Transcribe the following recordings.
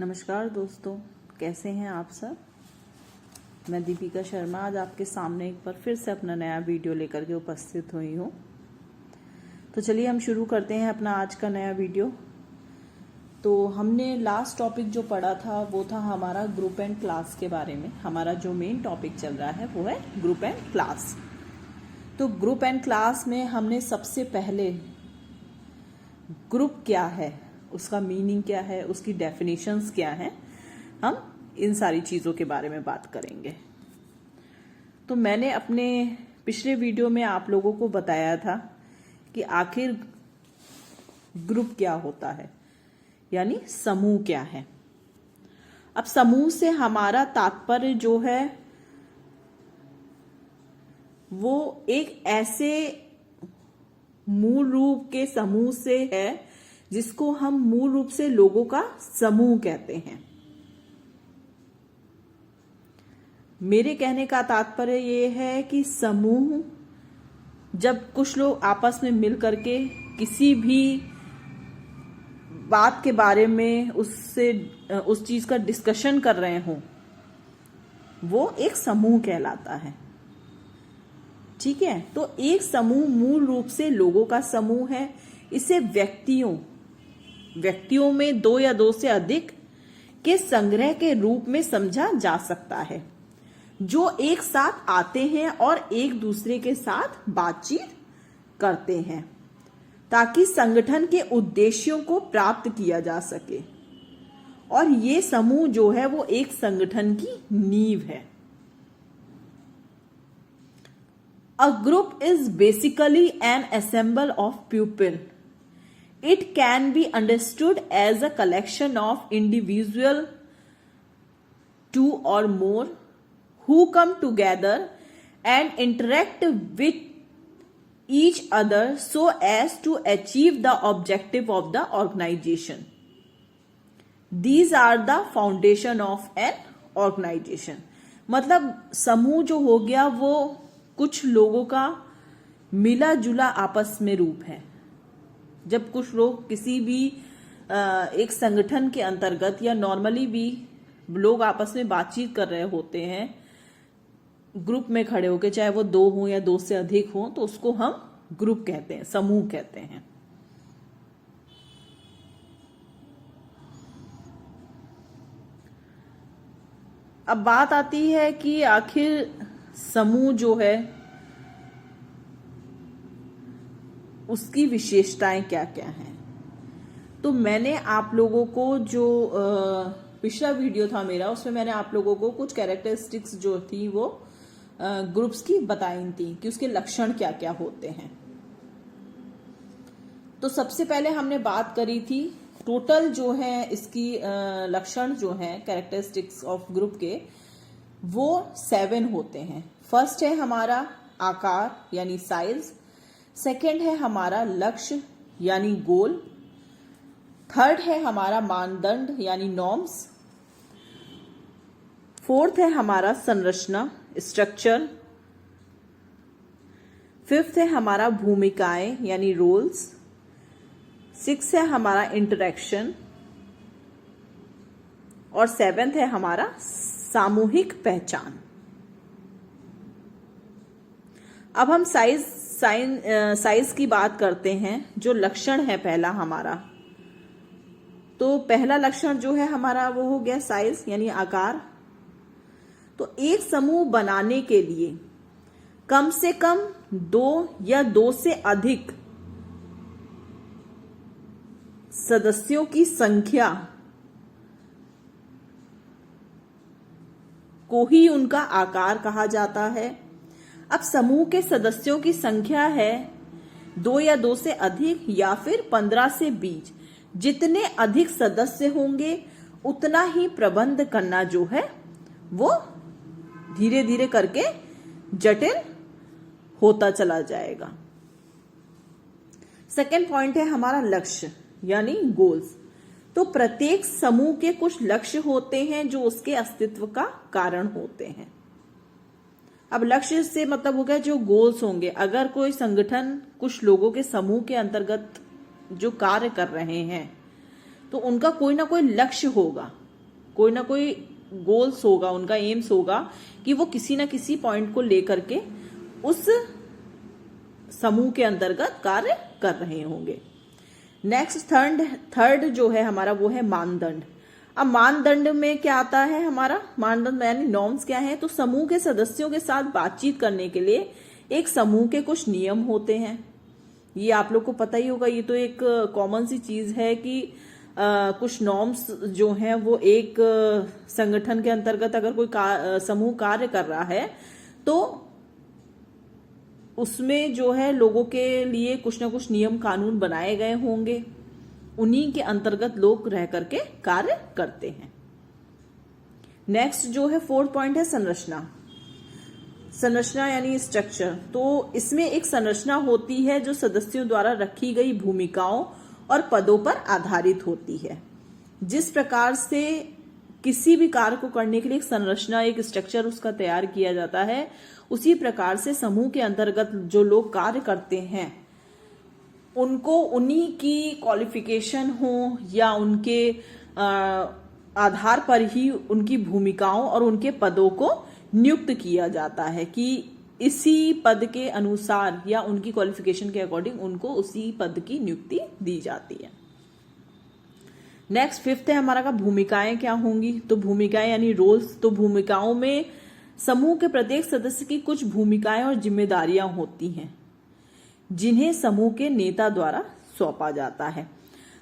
नमस्कार दोस्तों, कैसे हैं आप सब। मैं दीपिका शर्मा आज आपके सामने एक बार फिर से अपना नया वीडियो लेकर के उपस्थित हुई हूँ। तो चलिए हम शुरू करते हैं अपना आज का नया वीडियो। तो हमने लास्ट टॉपिक जो पढ़ा था वो था हमारा ग्रुप एंड क्लास के बारे में। हमारा जो मेन टॉपिक चल रहा है वो है ग्रुप एंड क्लास। तो ग्रुप एंड क्लास में हमने सबसे पहले ग्रुप क्या है, उसका मीनिंग क्या है, उसकी डेफिनेशंस क्या है, हम इन सारी चीज़ों के बारे में बात करेंगे। तो मैंने अपने पिछले वीडियो में आप लोगों को बताया था कि आखिर ग्रुप क्या होता है, यानी समूह क्या है। अब समूह से हमारा तात्पर्य जो है वो एक ऐसे मूल रूप के समूह से है जिसको हम मूल रूप से लोगों का समूह कहते हैं। मेरे कहने का तात्पर्य ये है कि समूह जब कुछ लोग आपस में मिल करके किसी भी बात के बारे में उस चीज का डिस्कशन कर रहे हों, वो एक समूह कहलाता है। ठीक है, तो एक समूह मूल रूप से लोगों का समूह है। इसे व्यक्तियों में दो या दो से अधिक के संग्रह के रूप में समझा जा सकता है, जो एक साथ आते हैं और एक दूसरे के साथ बातचीत करते हैं ताकि संगठन के उद्देश्यों को प्राप्त किया जा सके। और ये समूह जो है वो एक संगठन की नींव है। A group is basically an assemble of people. It can be understood as a collection of individual, two or more, who come together and interact with each other so as to achieve the objective of the organization. These are the foundation of an organization. मतलब समूह जो हो गया वो कुछ लोगों का मिला जुला आपस में रूप है। जब कुछ लोग किसी भी एक संगठन के अंतर्गत या नॉर्मली भी लोग आपस में बातचीत कर रहे होते हैं, ग्रुप में खड़े होकर, चाहे वो दो हों या दो से अधिक हों, तो उसको हम ग्रुप कहते हैं, समूह कहते हैं। अब बात आती है कि आखिर समूह जो है उसकी विशेषताएं क्या क्या हैं। तो मैंने आप लोगों को जो पिछला वीडियो था मेरा, उसमें मैंने आप लोगों को कुछ कैरेक्टरिस्टिक्स जो थी वो ग्रुप्स की बताई थी कि उसके लक्षण क्या क्या होते हैं। तो सबसे पहले हमने बात करी थी टोटल जो है इसकी लक्षण जो है कैरेक्टरिस्टिक्स ऑफ ग्रुप के, वो 7 होते हैं। फर्स्ट है हमारा आकार यानी साइज, सेकंड है हमारा लक्ष्य यानी गोल, थर्ड है हमारा मानदंड यानी नॉर्म्स, फोर्थ है हमारा संरचना स्ट्रक्चर, फिफ्थ है हमारा भूमिकाएं यानी रोल्स, सिक्स है हमारा इंटरेक्शन, और सेवेंथ है हमारा सामूहिक पहचान। अब हम साइज की बात करते हैं। जो लक्षण है पहला हमारा, तो पहला लक्षण जो है हमारा वो हो गया साइज यानी आकार। तो एक समूह बनाने के लिए कम से कम 2 या 2 से अधिक सदस्यों की संख्या को ही उनका आकार कहा जाता है। अब समूह के सदस्यों की संख्या है 2 या 2 से अधिक या फिर 15 से 20। जितने अधिक सदस्य होंगे उतना ही प्रबंध करना जो है वो धीरे धीरे करके जटिल होता चला जाएगा। सेकेंड पॉइंट है हमारा लक्ष्य यानी गोल्स। तो प्रत्येक समूह के कुछ लक्ष्य होते हैं जो उसके अस्तित्व का कारण होते हैं। अब लक्ष्य से मतलब हो गया जो गोल्स होंगे। अगर कोई संगठन कुछ लोगों के समूह के अंतर्गत जो कार्य कर रहे हैं तो उनका कोई ना कोई लक्ष्य होगा कोई ना कोई गोल्स होगा, उनका एम्स होगा कि वो किसी ना किसी पॉइंट को लेकर के उस समूह के अंतर्गत कार्य कर रहे होंगे। नेक्स्ट थर्ड जो है हमारा वो है मानदंड। अब मानदंड में क्या आता है, हमारा मानदंड यानी नॉर्म्स क्या है, तो समूह के सदस्यों के साथ बातचीत करने के लिए एक समूह के कुछ नियम होते हैं। ये आप लोग को पता ही होगा, ये तो एक कॉमन सी चीज है कि कुछ नॉर्म्स जो हैं वो एक संगठन के अंतर्गत अगर कोई समूह कार्य कर रहा है तो उसमें जो है लोगों के लिए कुछ ना कुछ नियम कानून बनाए गए होंगे, उन्हीं के अंतर्गत लोग रह करके कार्य करते हैं। नेक्स्ट जो है फोर्थ पॉइंट है संरचना। संरचना यानी स्ट्रक्चर। तो इसमें एक संरचना होती है जो सदस्यों द्वारा रखी गई भूमिकाओं और पदों पर आधारित होती है। जिस प्रकार से किसी भी कार्य को करने के लिए एक संरचना, एक स्ट्रक्चर उसका तैयार किया जाता है, उसी प्रकार से समूह के अंतर्गत जो लोग कार्य करते हैं उनको उन्हीं की क्वालिफिकेशन हो या उनके आधार पर ही उनकी भूमिकाओं और उनके पदों को नियुक्त किया जाता है कि इसी पद के अनुसार या उनकी क्वालिफिकेशन के अकॉर्डिंग उनको उसी पद की नियुक्ति दी जाती है। नेक्स्ट फिफ्थ है हमारा का भूमिकाएं क्या होंगी। तो भूमिकाएं यानी रोल्स। तो भूमिकाओं में समूह के प्रत्येक सदस्य की कुछ भूमिकाएं और जिम्मेदारियां होती हैं जिन्हें समूह के नेता द्वारा सौंपा जाता है।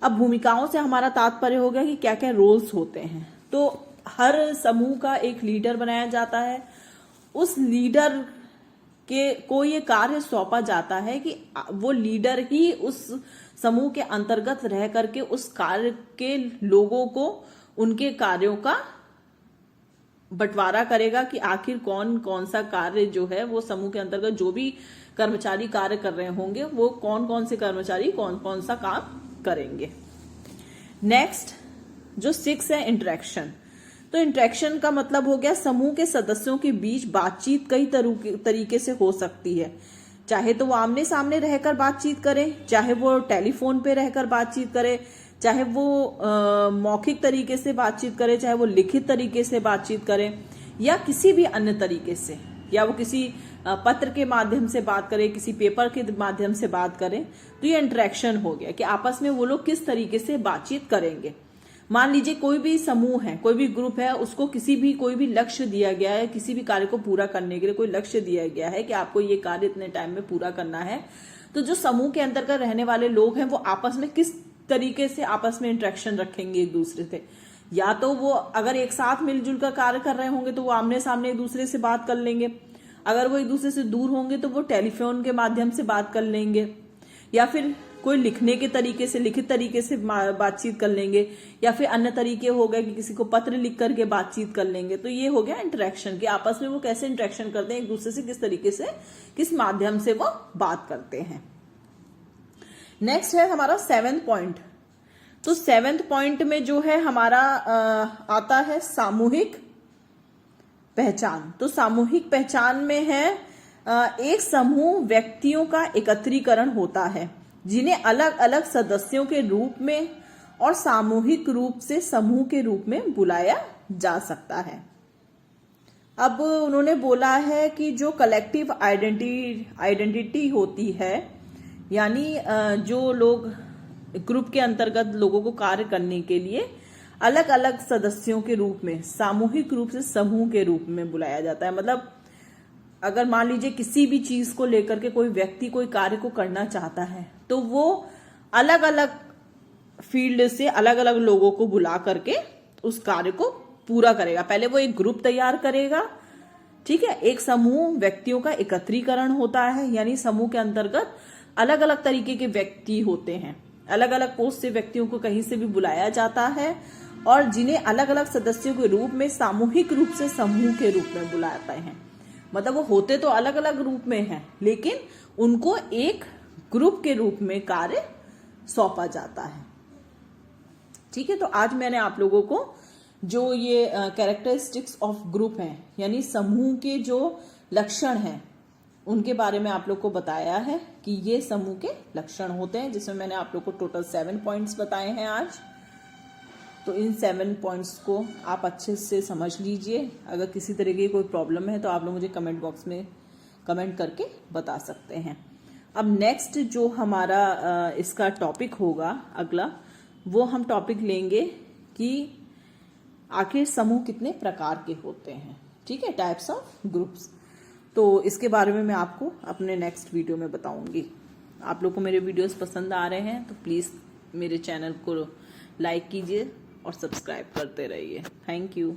अब भूमिकाओं से हमारा तात्पर्य हो गया कि क्या क्या रोल्स होते हैं। तो हर समूह का एक लीडर बनाया जाता है, उस लीडर के को ये कार्य सौंपा जाता है कि वो लीडर ही उस समूह के अंतर्गत रह करके उस कार्य के लोगों को उनके कार्यों का बंटवारा करेगा कि आखिर कौन कौन सा कार्य जो है वो समूह के अंतर्गत जो भी कर्मचारी कार्य कर रहे होंगे वो कौन कौन से कर्मचारी कौन कौन सा काम करेंगे। नेक्स्ट जो 6 है इंटरेक्शन। तो इंटरेक्शन का मतलब हो गया समूह के सदस्यों के बीच बातचीत कई तरीके से हो सकती है, चाहे तो वो आमने सामने रहकर बातचीत करें, चाहे वो टेलीफोन पे रहकर बातचीत करें, चाहे वो मौखिक तरीके से बातचीत करें, चाहे वो लिखित तरीके से बातचीत करें या किसी भी अन्य तरीके से, या वो किसी पत्र के माध्यम से बात करें, किसी पेपर के माध्यम से बात करें। तो ये इंटरेक्शन हो गया कि आपस में वो लोग किस तरीके से बातचीत करेंगे। मान लीजिए कोई भी समूह है, कोई भी ग्रुप है, उसको कोई भी लक्ष्य दिया गया है, किसी भी कार्य को पूरा करने के लिए कोई लक्ष्य दिया गया है कि आपको ये कार्य इतने टाइम में पूरा करना है। तो जो समूह के अंतर्गत रहने वाले लोग हैं वो आपस में किस तरीके से आपस में इंटरेक्शन रखेंगे एक दूसरे से। या तो वो अगर एक साथ मिलजुल कर कार्य कर रहे होंगे तो वो आमने सामने एक दूसरे से बात कर लेंगे, अगर वो एक दूसरे से दूर होंगे तो वो टेलीफोन के माध्यम से बात कर लेंगे, या फिर कोई लिखने के तरीके से लिखित तरीके से बातचीत कर लेंगे, या फिर अन्य तरीके हो गए कि किसी को पत्र लिख करके बातचीत कर लेंगे। तो ये हो गया इंटरेक्शन कि आपस में वो कैसे इंटरेक्शन करते हैं, एक दूसरे से किस तरीके से किस माध्यम से वो बात करते हैं। नेक्स्ट है हमारा 7th पॉइंट। तो 7th पॉइंट में जो है हमारा आता है सामूहिक पहचान। तो सामूहिक पहचान में है एक समूह व्यक्तियों का एकत्रीकरण होता है जिन्हें अलग अलग सदस्यों के रूप में और सामूहिक रूप से समूह के रूप में बुलाया जा सकता है। अब उन्होंने बोला है कि जो कलेक्टिव आइडेंटिटी होती है, यानी जो लोग ग्रुप के अंतर्गत लोगों को कार्य करने के लिए अलग अलग सदस्यों के रूप में सामूहिक रूप से समूह के रूप में बुलाया जाता है। मतलब अगर मान लीजिए किसी भी चीज को लेकर के कोई व्यक्ति कोई कार्य को करना चाहता है तो वो अलग अलग फील्ड से अलग अलग लोगों को बुला करके उस कार्य को पूरा करेगा। पहले वो एक ग्रुप तैयार करेगा, ठीक है। एक समूह व्यक्तियों का एकत्रीकरण होता है, यानी समूह के अंतर्गत अलग अलग तरीके के व्यक्ति होते हैं, अलग अलग पोस्ट से व्यक्तियों को कहीं से भी बुलाया जाता है और जिन्हें अलग अलग सदस्यों के रूप में सामूहिक रूप से समूह के रूप में बुलाते हैं। मतलब वो होते तो अलग अलग रूप में हैं, लेकिन उनको एक ग्रुप के रूप में कार्य सौंपा जाता है, ठीक है। तो आज मैंने आप लोगों को जो ये कैरेक्टरिस्टिक्स ऑफ ग्रुप हैं, यानी समूह के जो लक्षण हैं, उनके बारे में आप लोग को बताया है कि ये समूह के लक्षण होते हैं, जिसमें मैंने आप लोग को टोटल 7 पॉइंट्स बताए हैं आज। तो इन 7 पॉइंट्स को आप अच्छे से समझ लीजिए। अगर किसी तरह की कोई प्रॉब्लम है तो आप लोग मुझे कमेंट बॉक्स में कमेंट करके बता सकते हैं। अब नेक्स्ट जो हमारा इसका टॉपिक होगा अगला, वो हम टॉपिक लेंगे कि आखिर समूह कितने प्रकार के होते हैं। ठीक है, टाइप्स ऑफ ग्रुप्स। तो इसके बारे में मैं आपको अपने नेक्स्ट वीडियो में बताऊंगी। आप लोग को मेरे वीडियोस पसंद आ रहे हैं तो प्लीज़ मेरे चैनल को लाइक कीजिए और सब्सक्राइब करते रहिए। Thank you.